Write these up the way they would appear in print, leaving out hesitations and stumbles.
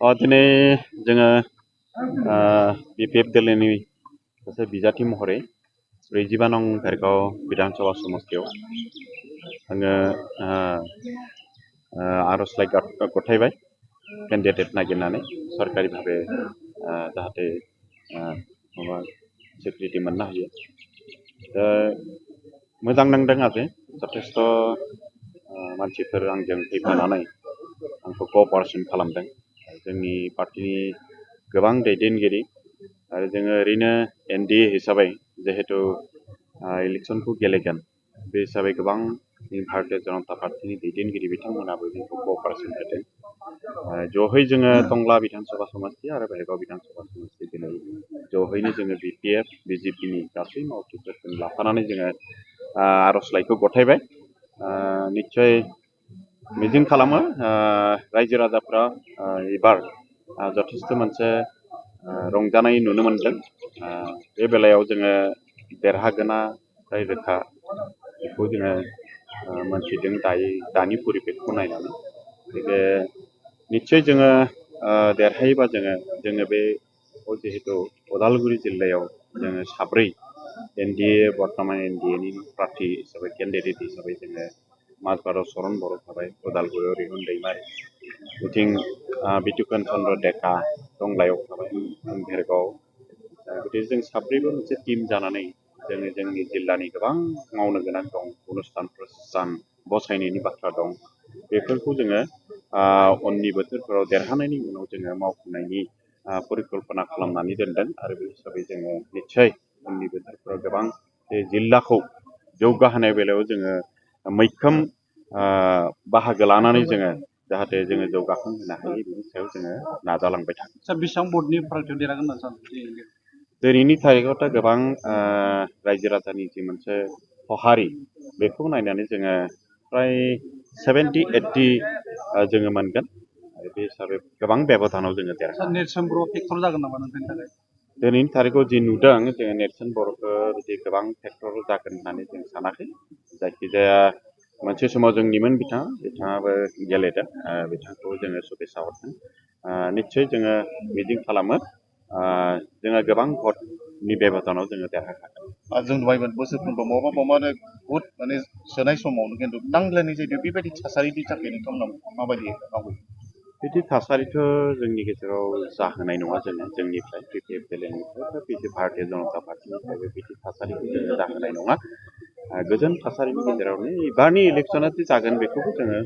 दिनै जोङो BPF दोलोनि सासे बिजाथि महरै 45 नं भेरगाव बिधानसभा समस्तियाव आङो आर'जलाइ गथायबाय केन्डिडेट नागिरनानै सरकारि भाबे जाहाथे माबा सिकिउरिटि मोननो हायो। दा मोजां नांदों आरो जथेस्थ' मानसिफोर आंजों फैफानानै आंखौ क'अपारेसन खालामदों। जोंनि पार्टिनि गोबां दैदेनगिरि आरो जोङो ओरैनो NDA हिसाबै जिहेतु इलेक्सनखौ गेलेगोन बे हिसाबै गोबां भारतीय जनता पार्टिनि दैदेनगिरि बिथांमोनाबो जोंखौ क'अपारेसन होदों। ज'है जोङो टंला बिधानसभा समस्ति आरो भेरगाव बिधानसभा समस्ति दिनै ज'हैनो जोङो BPF BJPनि गासै मावथिफोरजों लाफानानै जोङो आर'जलाइखौ गथायबाय। निस्सय मिजिं खालामो रायजो राजाफ्रा एबार जथेस्थ' मोनसे रंजानाय नुनो मोनदों। बे बेलायाव जोङो देरहागोना फ्राय रोखा बेखौ जोङो मोनथिदों दानि परिबेखखौ नायनानै। गतिके निस्सय जोङो देरहायोबा जोङो बे जिहेतु उदालगुरि जिल्लायाव जोङो 4 NDA बर्तमान NDAनि प्रार्थी हिसाबै केन्डिडेट हिसाबै जोङो माजबाराव चरन बर' थाबाय, उदालगुरियाव रिहुन दैमारि, बिथिं बितुपन चन्द्र डेका टंलायाव थाबाय, भेरगाव। गतिके जों 4बो मोनसे टिम जानानै जोङो जोंनि जिल्लानि गोबां मावनो गोनां दं, अनुस्थान प्रतिष्ठान बसायनायनि बाथ्रा दं। बेफोरखौ जोङो उननि बोथोरफोराव देरहानायनि उनाव जोङो मावफुंनायनि परिकल्पना खालामनानै दोनदों आरो बे हिसाबै जोङो निस्सय उननि बोथोरफोराव गोबां बे जिल्लाखौ जौगाहोनाय बेलायाव जोङो मैखोम बाहागो लानानै जोङो जाहाथे जोङो जौगाखांहोनो हायो बेनि सायाव जोङो नाजालांबाय थागोन। सार बेसेबां भटनि फारागथियाव देरहागोन होनना सानो? दिनैनि थारिखआवथ' गोबां रायजो राजानि जि मोनसे सहारि बेखौ नायनानै जोङो फ्राय 70-80 जोङो मोनगोन। आरो बे हिसाबै गोबां बेब'धानाव जोङो देरहागोन। नेरसोन बर' फेक्टर जागोन नामा नोंथांनि थाखाय? दिनैनि थारिखआव जि नुदों जोङो नेरसोन बर'खौ बिदि गोबां फेक्टर जागोन होननानै जों सानाखै। जायखिजाया मोनसे समाव जोंनिमोन बिथाङाबो गेलेदों। बिथांखौ जोङो शुभेच्छा हरदों। निस्सय जोङो मिजिं खालामो जोङो गोबां भटनि बेब'धानाव जोङो देरहागोन। जों नुबायमोन बोसोरफ्रोमबो बबावबा बुथ माने सोनाय समावनो खिन्थु नांज्लायनाय जायो। बेबायदि थासारिनि थाखाय नोंथांमोना माबायदि मावो? बिदि थासारिथ' जोंनि गेजेराव जाहोनाय नङा जोंनिफ्राय BPF दोलोनिफ्राय बिदि भारतीय जनता पार्टिनिफ्रायबो बिदि थासारिखौ जोङो जाहोनाय नङा। गोजोन थासारिनि गेजेरावनो एबारनि इलेक्सना जे जागोन बेखौबो जोङो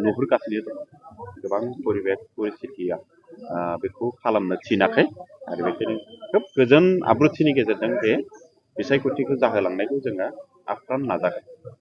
नुहुरगासिनो दं। गोबां परिबेक परिस्थितिया बेखौ खालामनो थिनाखै आरो बेखायनो खोब गोजोन आब्रुथिनि गेजेरजों बे बिसायख'थिखौ जाहोलांनायखौ जोङो आप्रान नाजागोन।